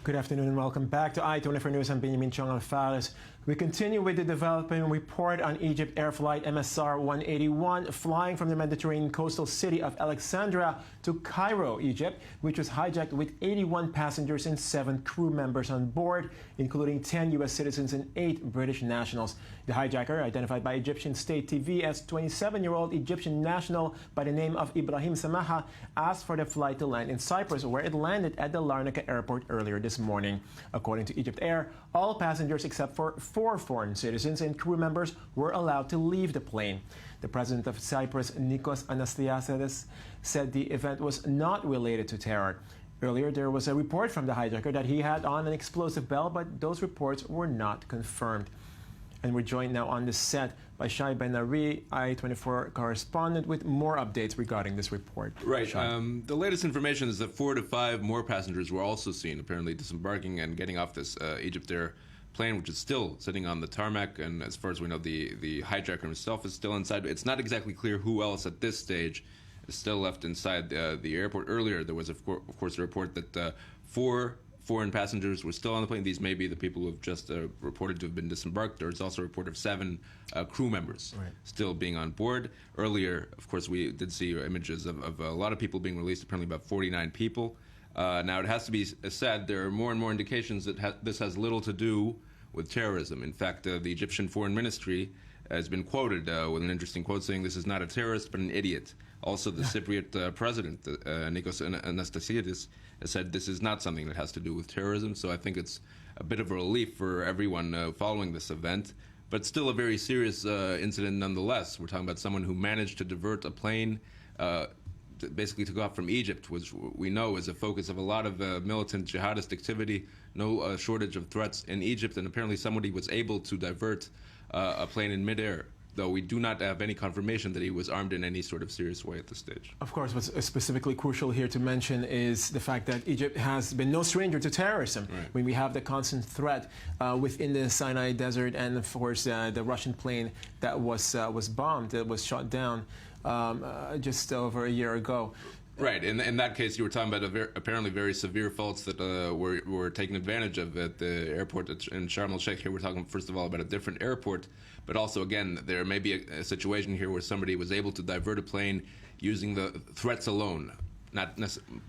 Good afternoon and welcome back to I-24 News. I'm Benjamin Tjong Alfares. We continue with the developing report on Egypt Air Flight MSR 181 flying from the Mediterranean coastal city of Alexandria to Cairo, Egypt, which was hijacked with 81 passengers and 7 crew members on board, including 10 U.S. citizens and 8 British nationals. The hijacker, identified by Egyptian state TV as 27-year-old Egyptian national by the name of Ibrahim Samaha, asked for the flight to land in Cyprus, where it landed at the Larnaca airport earlier this morning. According to Egypt Air, all passengers except for 4 foreign citizens and crew members were allowed to leave the plane. The president of Cyprus, Nikos Anastasiades, said the event was not related to terror. Earlier, there was a report from the hijacker that he had on an explosive bell, but those reports were not confirmed. And we're joined now on the set by Shai Ben-Ari, I-24 correspondent, with more updates regarding this report. Right. The latest information is that 4 to 5 more passengers were also seen, apparently disembarking and getting off this Egypt Air plane, which is still sitting on the tarmac. And as far as we know, the hijacker himself is still inside. It's not exactly clear who else at this stage is still left inside the airport. Earlier, there was, of course, a report that 4 foreign passengers were still on the plane. These may be the people who have just reported to have been disembarked. There's also a report of 7 crew members still being on board. Earlier, of course, we did see images of a lot of people being released, apparently about 49 people. Now, it has to be said, there are more and more indications that this has little to do with terrorism. In fact, the Egyptian Foreign Ministry has been quoted with an interesting quote saying this is not a terrorist but an idiot. Also, the Cypriot president, Nikos Anastasiades, has said this is not something that has to do with terrorism. So I think it's a bit of a relief for everyone following this event. But still a very serious incident nonetheless. We're talking about someone who managed to divert a plane basically took off from Egypt, which we know is a focus of a lot of militant jihadist activity, no shortage of threats in Egypt, and apparently somebody was able to divert a plane in midair, though we do not have any confirmation that he was armed in any sort of serious way at this stage. Of course, what's specifically crucial here to mention is the fact that Egypt has been no stranger to terrorism. Right. When we have the constant threat within the Sinai Desert, and of course the Russian plane that was bombed, that was shot down just over a year ago. Right. In that case, you were talking about apparently very severe faults that were taken advantage of at the airport in Sharm el-Sheikh. Here we're talking, first of all, about a different airport, but also, again, there may be a situation here where somebody was able to divert a plane using the threats alone. Not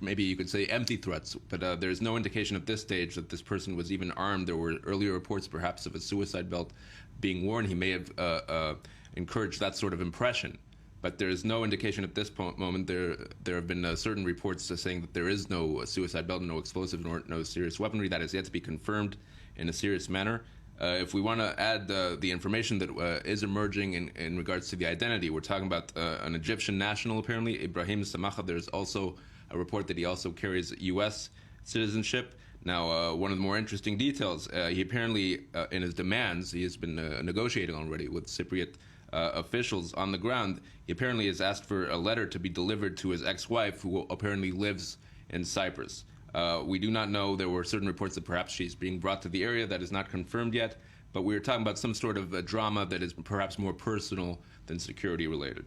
maybe you could say empty threats, but there's no indication at this stage that this person was even armed. There were earlier reports, perhaps, of a suicide belt being worn. He may have encouraged that sort of impression. But there is no indication at this moment. There have been certain reports saying that there is no suicide belt, no explosive, nor no serious weaponry. That is yet to be confirmed in a serious manner. If we want to add the information that is emerging in regards to the identity, we're talking about an Egyptian national, apparently, Ibrahim Samaha. There's also a report that he also carries U.S. citizenship. Now, one of the more interesting details, he apparently, in his demands, he has been negotiating already with Cypriot officials on the ground. He apparently has asked for a letter to be delivered to his ex-wife, who apparently lives in Cyprus. We do not know. There were certain reports that perhaps she's being brought to the area. That is not confirmed yet. But we're talking about some sort of drama that is perhaps more personal than security-related.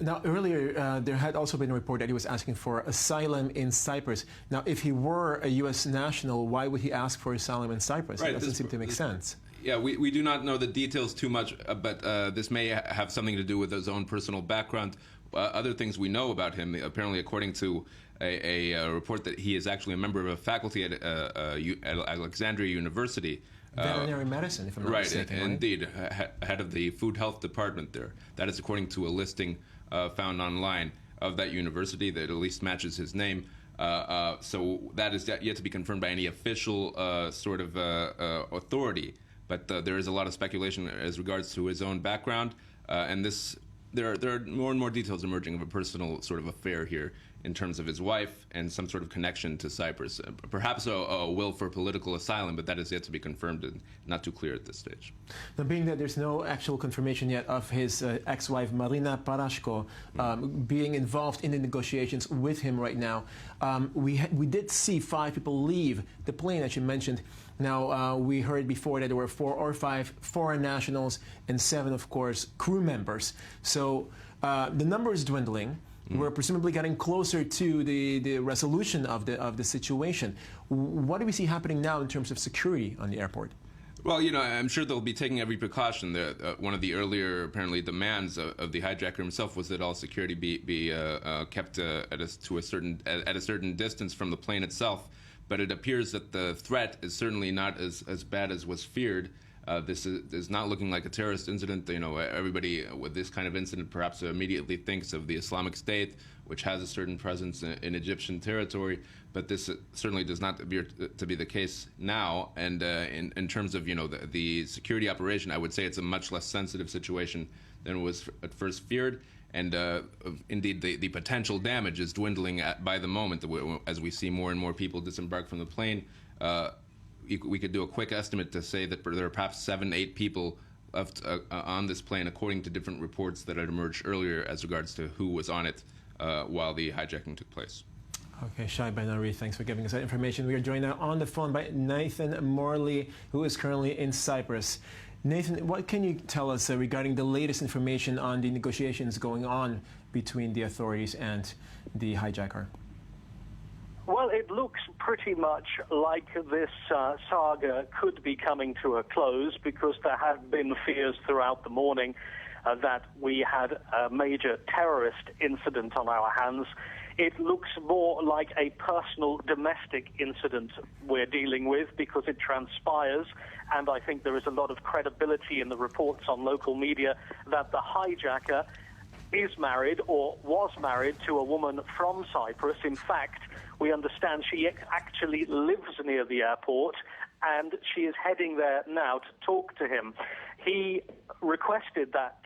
Now, earlier, there had also been a report that he was asking for asylum in Cyprus. Now, if he were a U.S. national, why would he ask for asylum in Cyprus? Right, It doesn't seem to make sense. Yeah, we do not know the details too much, but this may have something to do with his own personal background. Other things we know about him, apparently according to a report that he is actually a member of a faculty at Alexandria University. Veterinary medicine, if I'm not mistaken. Right, indeed, head of the food health department there. That is according to a listing found online of that university that at least matches his name. So that is yet to be confirmed by any official sort of authority. But there is a lot of speculation as regards to his own background, and there are more and more details emerging of a personal sort of affair here in terms of his wife and some sort of connection to Cyprus. Perhaps a will for political asylum, but that is yet to be confirmed and not too clear at this stage. Now, being that there's no actual confirmation yet of his ex-wife, Marina Parashko, being involved in the negotiations with him right now, we did see 5 people leave the plane, as you mentioned. Now, we heard before that there were 4 or 5 foreign nationals and 7, of course, crew members. So the number is dwindling. We're presumably getting closer to the resolution of the situation. What do we see happening now in terms of security on the airport? Well, I'm sure they'll be taking every precaution. One of the earlier, apparently, demands of the hijacker himself was that all security be kept at a certain distance from the plane itself. But it appears that the threat is certainly not as bad as was feared. This is not looking like a terrorist incident. Everybody with this kind of incident perhaps immediately thinks of the Islamic State, which has a certain presence in Egyptian territory. But this certainly does not appear to be the case now. And in terms of the security operation, I would say it's a much less sensitive situation than was at first feared. And indeed, the potential damage is dwindling by the moment as we see more and more people disembark from the plane. We could do a quick estimate to say that there are perhaps 7-8 people left on this plane, according to different reports that had emerged earlier as regards to who was on it while the hijacking took place. Okay, Shai Ben-Ari, thanks for giving us that information. We are joined now on the phone by Nathan Morley, who is currently in Cyprus. Nathan, what can you tell us regarding the latest information on the negotiations going on between the authorities and the hijacker? Well, it looks pretty much like this saga could be coming to a close, because there have been fears throughout the morning that we had a major terrorist incident on our hands. It looks more like a personal domestic incident we're dealing with, because it transpires, and I think there is a lot of credibility in the reports on local media that the hijacker is married or was married to a woman from Cyprus. In fact, we understand she actually lives near the airport, and she is heading there now to talk to him. He requested that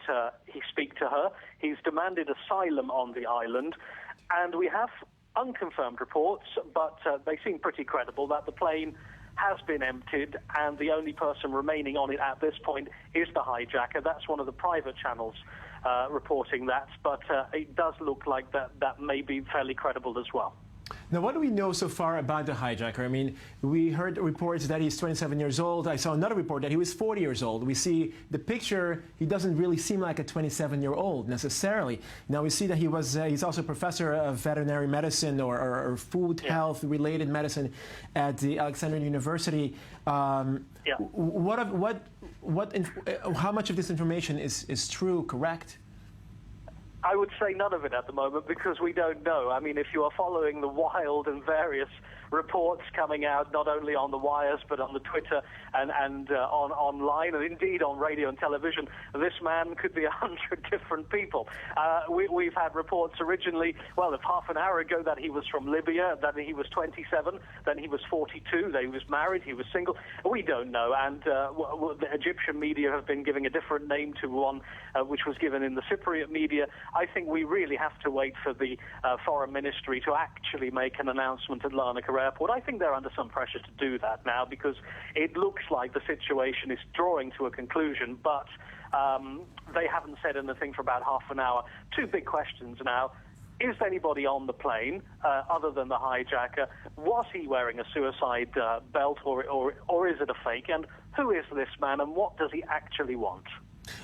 he speak to her. He's demanded asylum on the island, and we have unconfirmed reports, but they seem pretty credible, that the plane has been emptied and the only person remaining on it at this point is the hijacker. That's one of the private channels reporting that, but it does look like that may be fairly credible as well. Now, what do we know so far about the hijacker? I mean, we heard reports that he's 27 years old. I saw another report that he was 40 years old. We see the picture, he doesn't really seem like a 27-year-old necessarily. Now, we see that he's also a professor of veterinary medicine or food health-related medicine at the Alexandrian University. How much of this information is true, correct? I would say none of it at the moment, because we don't know. I mean, if you are following the wild and various reports coming out, not only on the wires, but on the Twitter and online, and indeed on radio and television, this man could be 100 different people. We've had reports originally, well, of half an hour ago, that he was from Libya, that he was 27, then he was 42, that he was married, he was single. We don't know, and the Egyptian media have been giving a different name to one which was given in the Cypriot media. I think we really have to wait for the foreign ministry to actually make an announcement at Larnaca airport. I think they're under some pressure to do that now, because it looks like the situation is drawing to a conclusion, but they haven't said anything for about half an hour. Two big questions now. Is anybody on the plane other than the hijacker? Was he wearing a suicide belt, or is it a fake? And who is this man, and what does he actually want?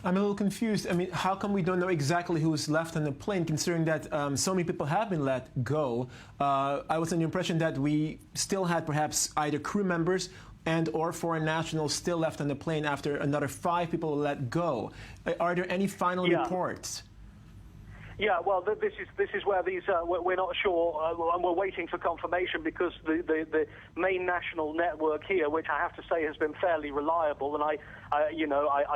I'm a little confused. I mean, how come we don't know exactly who's left on the plane, considering that so many people have been let go? I was under the impression that we still had perhaps either crew members and or foreign nationals still left on the plane after another 5 people were let go. Are there any final reports? Yeah, well, this is where these we're not sure, and we're waiting for confirmation, because the main national network here, which I have to say has been fairly reliable, and I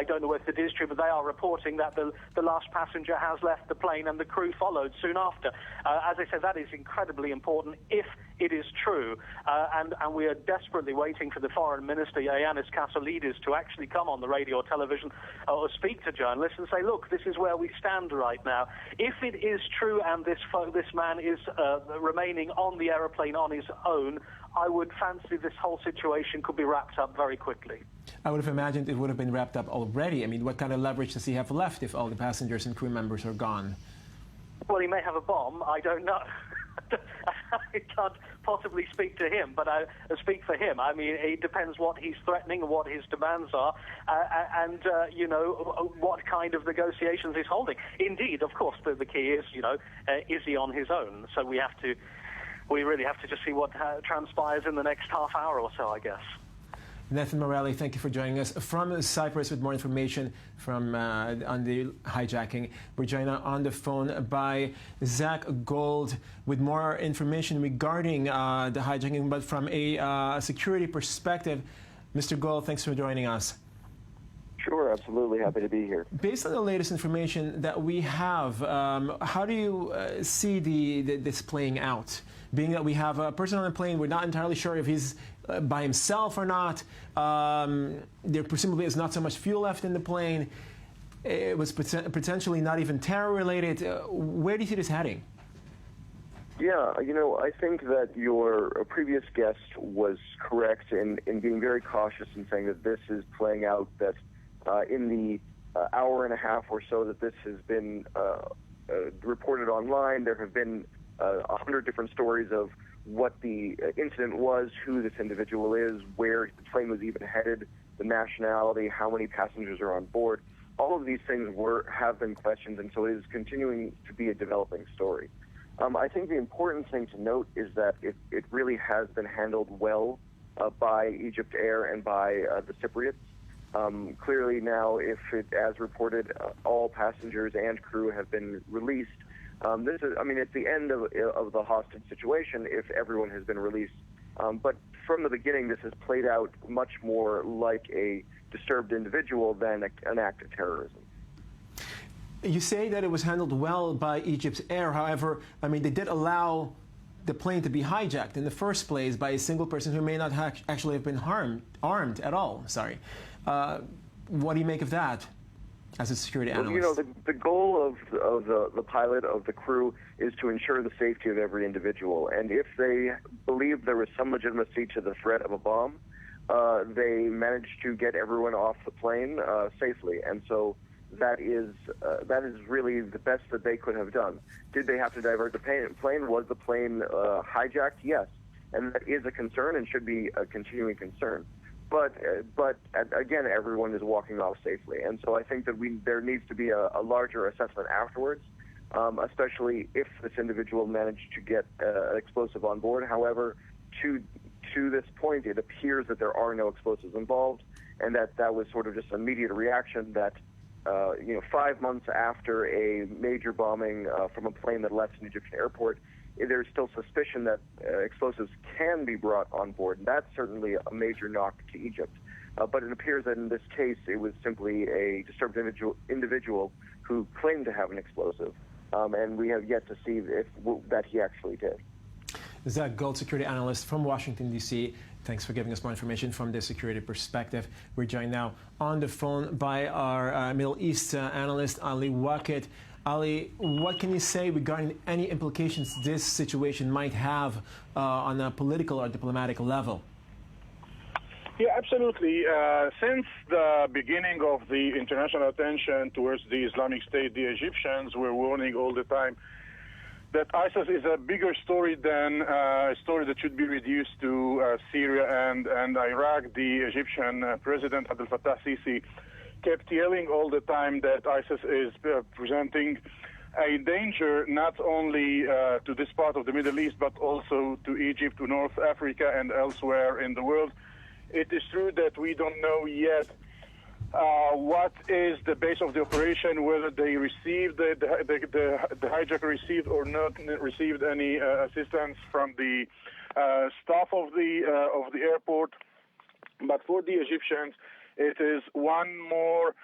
don't know if it is true, but they are reporting that the last passenger has left the plane and the crew followed soon after. As I said, that is incredibly important if it is true, and we are desperately waiting for the foreign minister, Yanis Kassolidis, to actually come on the radio or television or speak to journalists and say, look, this is where we stand right now. If it is true and this man is remaining on the aeroplane on his own, I would fancy this whole situation could be wrapped up very quickly. I would have imagined it would have been wrapped up already. I mean, what kind of leverage does he have left if all the passengers and crew members are gone? Well, he may have a bomb. I don't know. I can't possibly speak to him, but I speak for him. I mean, it depends what he's threatening and what his demands are, and what kind of negotiations he's holding. Indeed, of course, the key is, is he on his own? So we really have to just see what transpires in the next half hour or so, I guess. Nathan Morelli, thank you for joining us from Cyprus with more information from on the hijacking. We're joined on the phone by Zach Gold with more information regarding the hijacking, but from a security perspective. Mr. Gold, thanks for joining us. Sure, absolutely. Happy to be here. Based on the latest information that we have, how do you see this playing out? Being that we have a person on the plane, we're not entirely sure if he's by himself or not. There presumably is not so much fuel left in the plane. It was potentially not even terror-related. Where do you see this heading? Yeah, I think that your previous guest was correct in being very cautious in saying that this is playing out, that in the hour and a half or so that this has been reported online, there have been 100 different stories of what the incident was, who this individual is, where the plane was even headed, the nationality, how many passengers are on board. All of these things have been questioned, and so it is continuing to be a developing story. I think the important thing to note is that it really has been handled well by Egypt Air and by the Cypriots. Clearly now, if it, as reported, all passengers and crew have been released, this is, it's the end of the hostage situation if everyone has been released. But from the beginning, this has played out much more like a disturbed individual than an act of terrorism. You say that it was handled well by Egypt Air. However, they did allow the plane to be hijacked in the first place by a single person who may not actually have been armed at all. Sorry. What do you make of that as a security analyst? Well, the goal of the pilot, of the crew, is to ensure the safety of every individual. And if they believe there was some legitimacy to the threat of a bomb, they managed to get everyone off the plane safely. And so that is really the best that they could have done. Did they have to divert the plane? Was the plane hijacked? Yes. And that is a concern and should be a continuing concern. But again, everyone is walking off safely. And so I think that there needs to be a larger assessment afterwards, especially if this individual managed to get an explosive on board. However, to this point, it appears that there are no explosives involved, and that was sort of just an immediate reaction that 5 months after a major bombing from a plane that left an Egyptian airport, there's still suspicion that explosives can be brought on board. And that's certainly a major knock to Egypt. But it appears that in this case, it was simply a disturbed individual who claimed to have an explosive. And we have yet to see that he actually did. Zach Gold, security analyst from Washington, D.C. Thanks for giving us more information from the security perspective. We're joined now on the phone by our Middle East analyst, Ali Wakit. Ali, what can you say regarding any implications this situation might have on a political or diplomatic level? Yeah, absolutely. Since the beginning of the international attention towards the Islamic State, the Egyptians were warning all the time that ISIS is a bigger story than a story that should be reduced to Syria and Iraq. The Egyptian President Abdel Fattah Sisi kept yelling all the time that ISIS is presenting a danger not only to this part of the Middle East, but also to Egypt, to North Africa, and elsewhere in the world. It is true that we don't know yet what is the base of the operation, whether they received, the hijacker received or not received any assistance from the staff of the airport. But for the Egyptians, it is one more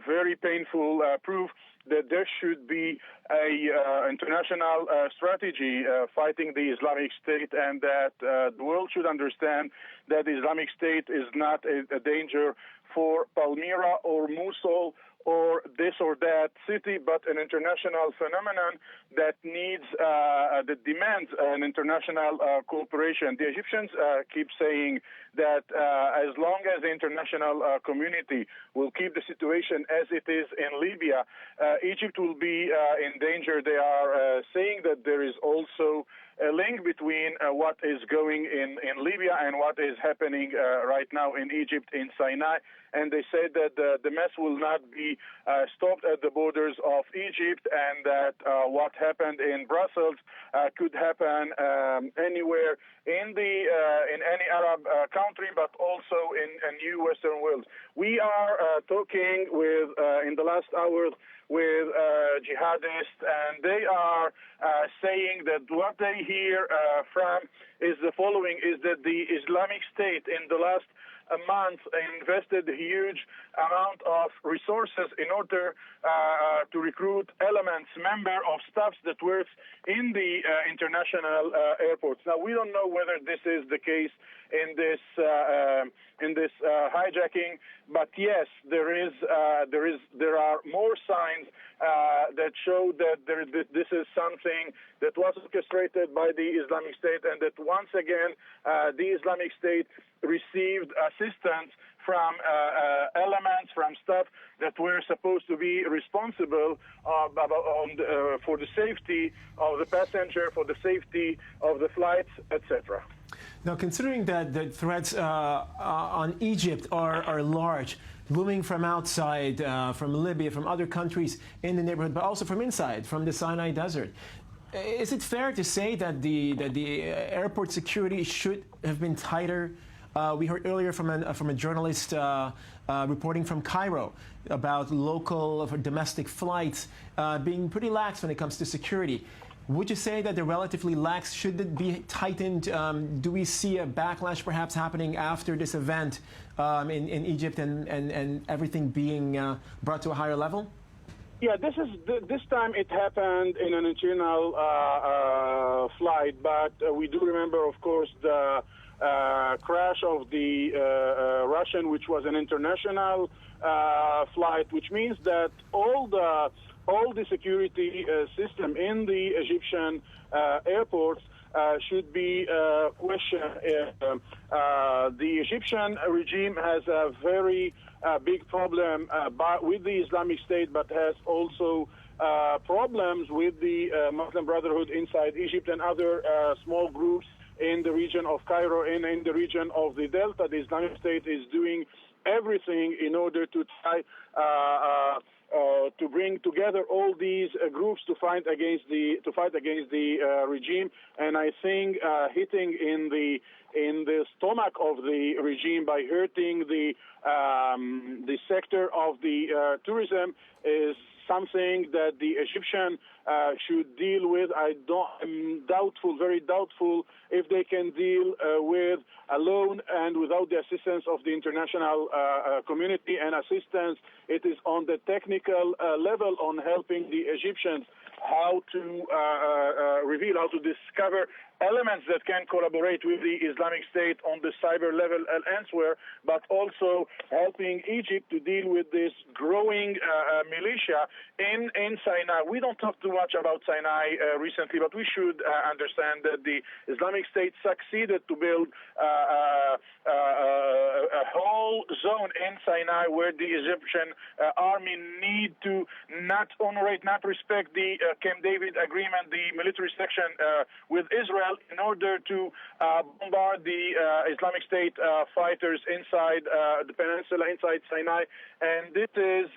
very painful proof that there should be a international strategy fighting the Islamic State, and that the world should understand that the Islamic State is not a danger for Palmyra or Mosul or this or that city, but an international phenomenon that demands an international cooperation. The Egyptians keep saying that as long as the international community will keep the situation as it is in Libya, Egypt will be in danger. They are saying that there is also a link between what is going in Libya and what is happening right now in Egypt, in Sinai. And they said that the mess will not be stopped at the borders of Egypt, and that what happened in Brussels could happen anywhere in any Arab country, but also in a new Western world. We are talking with in the last hour with jihadists, and they are saying that what they hear from is the following: is that the Islamic State in the last month invested a huge amount of resources in order to recruit elements, members of staffs that work in the international airports. Now, we don't know whether this is the case in this hijacking, but yes, there are more signs that show that this is something that was orchestrated by the Islamic State, and that once again the Islamic State received assistance from elements, from staff that were supposed to be responsible for the safety of the passenger, for the safety of the flights, etc. Now, considering that the threats on Egypt are large, looming from outside, from Libya, from other countries in the neighborhood, but also from inside, from the Sinai Desert, is it fair to say that the airport security should have been tighter? We heard earlier from a journalist reporting from Cairo about local domestic flights being pretty lax when it comes to security. Would you say that they're relatively lax? Should it be tightened? Do we see a backlash perhaps happening after this event in Egypt and everything being brought to a higher level? Yeah, this time it happened in an internal flight, but we do remember, of course, the crash of the Russian, which was an international flight, which means that all the security system in the Egyptian airports should be questioned. The Egyptian regime has a very big problem with the Islamic State, but has also problems with the Muslim Brotherhood inside Egypt and other small groups in the region of Cairo and in the region of the Delta. The Islamic State is doing everything in order to try to bring together all these groups to fight against the regime. And I think hitting in the stomach of the regime by hurting the sector of the tourism is something that the Egyptian should deal with. I'm doubtful, very doubtful, if they can deal with alone and without the assistance of the international community and assistance. It is on the technical level on helping the Egyptians how to reveal, how to discover elements that can collaborate with the Islamic State on the cyber level and elsewhere, but also helping Egypt to deal with this growing militia in Sinai. We don't talk too much about Sinai recently, but we should understand that the Islamic State succeeded to build a whole zone in Sinai where the Egyptian army need to not respect the Camp David agreement, the military section with Israel, in order to bombard the Islamic State fighters inside the peninsula, inside Sinai. And this is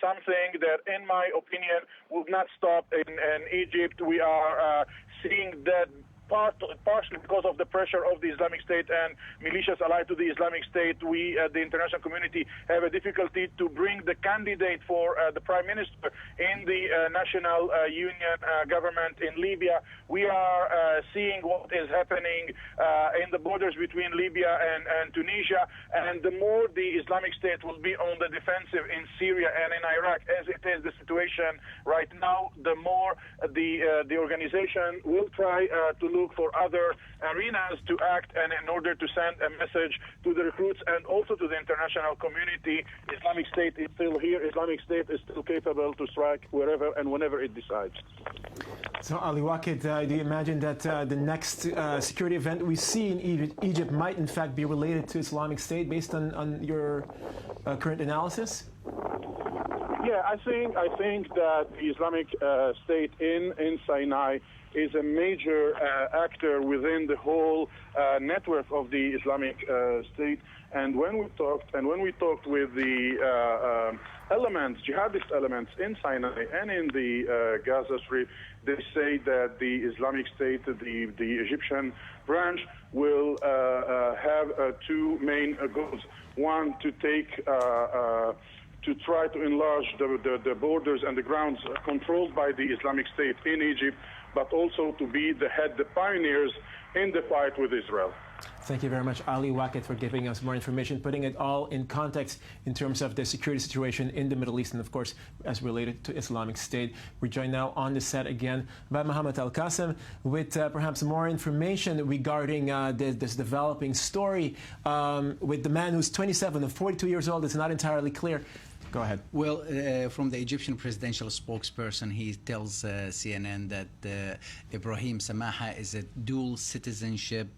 something that, in my opinion, will not stop in Egypt. We are seeing that partially because of the pressure of the Islamic State and militias allied to the Islamic State. We, the international community, have a difficulty to bring the candidate for the prime minister in the national union government in Libya. We are seeing what is happening in the borders between Libya and Tunisia, and the more the Islamic State will be on the defensive in Syria and in Iraq, as it is the situation right now, the more the organization will try to look for other arenas to act, and in order to send a message to the recruits and also to the international community. Islamic State is still here. Islamic State is still capable to strike wherever and whenever it decides. So, Ali Wakid, do you imagine that the next security event we see in Egypt might in fact be related to Islamic State based on your current analysis? Yeah, I think that the Islamic State in Sinai is a major actor within the whole network of the Islamic State. And when we talked with the jihadist elements in Sinai and in the Gaza Strip, they say that the Islamic State, the Egyptian branch, will have two main goals. One, to try to enlarge the borders and the grounds controlled by the Islamic State in Egypt, but also to be the pioneers in the fight with Israel. Thank you very much, Ali Waket, for giving us more information, putting it all in context in terms of the security situation in the Middle East and, of course, as related to Islamic State. We're joined now on the set again by Mohammed Al-Qasim with perhaps more information regarding this developing story with the man who's 27 and 42 years old. It's not entirely clear. Go ahead. Well, from the Egyptian presidential spokesperson, he tells CNN that Ibrahim Samaha is a dual citizenship.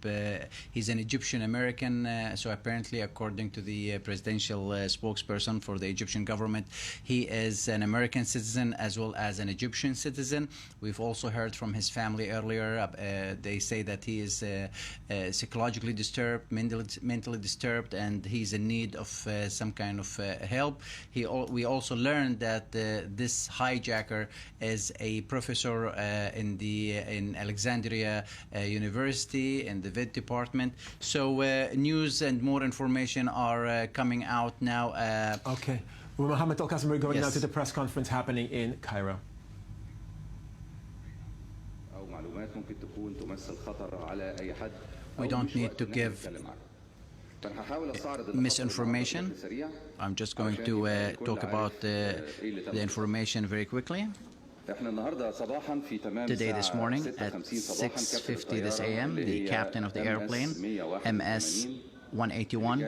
He's an Egyptian American, so apparently, according to the presidential spokesperson for the Egyptian government, he is an American citizen as well as an Egyptian citizen. We've also heard from his family earlier. They say that he is psychologically disturbed, mentally disturbed, and he's in need of some kind of help. We also learned that this hijacker is a professor in Alexandria University in the VIT department. So news and more information are coming out now. Okay. Well, Mohammed Al-Qasim, we're going now to the press conference happening in Cairo. We don't need to give misinformation. I'm just going to talk about the information very quickly. Today, this morning, at 6:50 this a.m., the captain of the airplane, MS 181,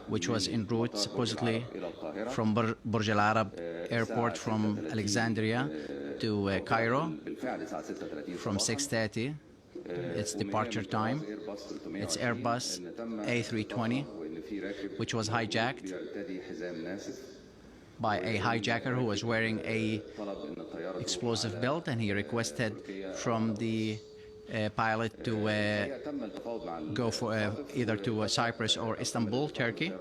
which was en route supposedly from Burj Al Arab airport from Alexandria to Cairo from 6:30. Its departure time. It's Airbus A320, which was hijacked by a hijacker who was wearing a explosive belt, and he requested from the pilot to go for either to Cyprus or Istanbul, Turkey.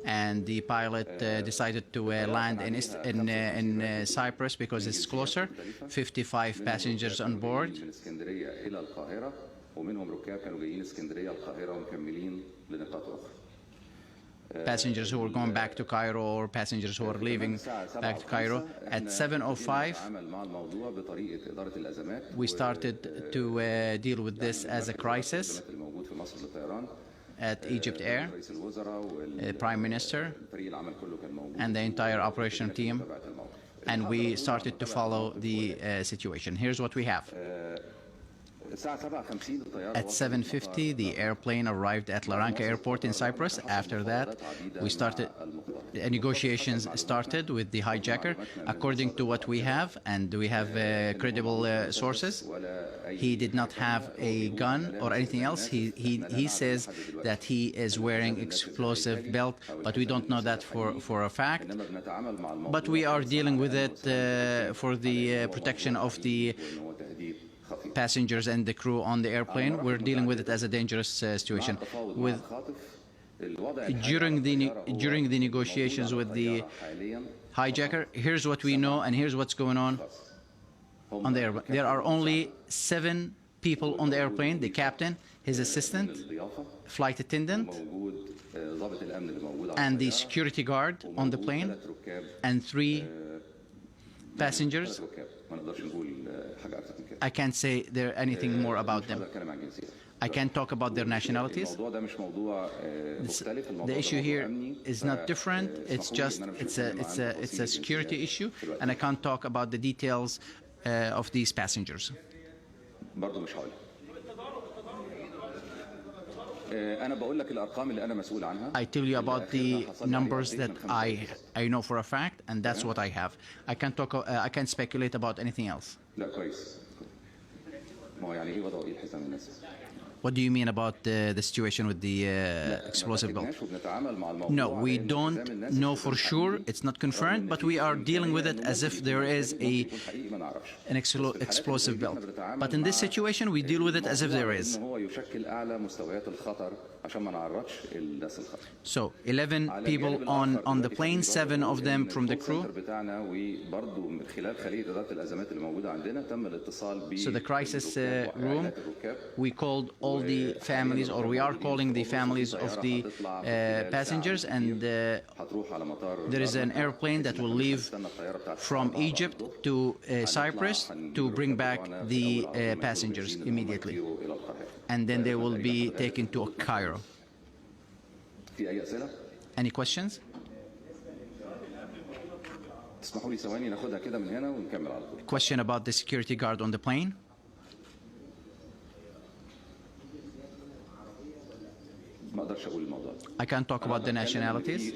And the pilot decided to land in Cyprus because it's closer. 55 passengers on board. Passengers who were going back to Cairo or passengers who were leaving back to Cairo. At 7:05, we started to deal with this as a crisis at Egypt Air, Prime Minister, and the entire operation team, and we started to follow the situation. Here's what we have. At 7:50, the airplane arrived at Larnaca airport in Cyprus. After that, negotiations started with the hijacker. According to what we have, and we have credible sources, he did not have a gun or anything else. He says that he is wearing explosive belt, but we don't know that for a fact. But we are dealing with it for the protection of the passengers and the crew on the airplane. We're dealing with it as a dangerous situation. During the negotiations with the hijacker, here's what we know and here's what's going on the airplane. There are only 7 people on the airplane: the captain, his assistant, flight attendant, and the security guard on the plane, and 3 passengers. I can't say there anything more about them. I can't talk about their nationalities. The issue here is not different. It's just it's a security issue, and I can't talk about the details of these passengers. I tell you about the numbers that I know for a fact, and that's what I have. I can't speculate about anything else. What do you mean about the situation with the explosive belt? No, we don't know for sure. It's not confirmed, but we are dealing with it as if there is an explosive belt. But in this situation, we deal with it as if there is. So 11 people on the plane, 7 of them from the crew. So the crisis room, we called all the families, or we are calling the families of the passengers, and there is an airplane that will leave from Egypt to Cyprus to bring back the passengers immediately. And then they will be taken to Cairo. Any questions? Question about the security guard on the plane? I can't talk about the nationalities.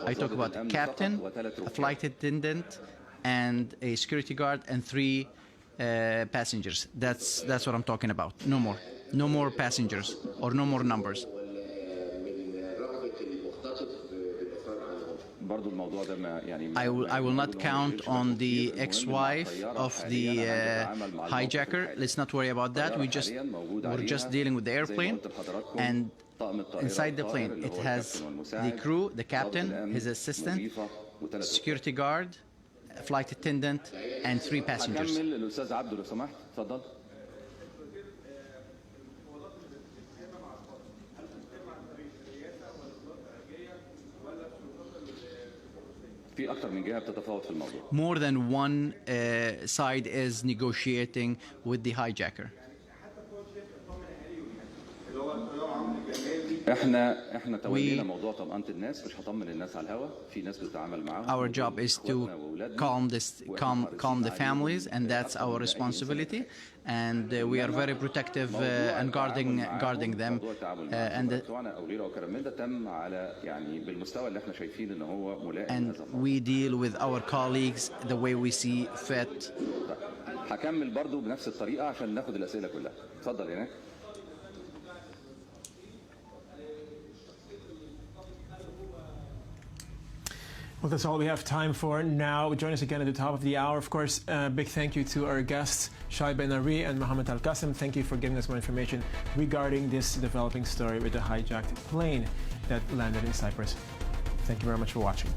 I talk about captain, a flight attendant, and a security guard, and 3 passengers. That's what I'm talking about. No more. No more passengers or no more numbers. I will not count on the ex-wife of the hijacker. Let's not worry about that. We're just dealing with the airplane, and inside the plane it has the crew, the captain, his assistant, security guard, flight attendant, and 3 passengers. More than one side is negotiating with the hijacker. Our job is to calm the families, and that's our responsibility. And we are very protective and guarding them. And we deal with our colleagues the way we see fit. Well, that's all we have time for now. Join us again at the top of the hour. Of course, big thank you to our guests, Shai Ben Ari and Mohammed Al Qasim. Thank you for giving us more information regarding this developing story with the hijacked plane that landed in Cyprus. Thank you very much for watching.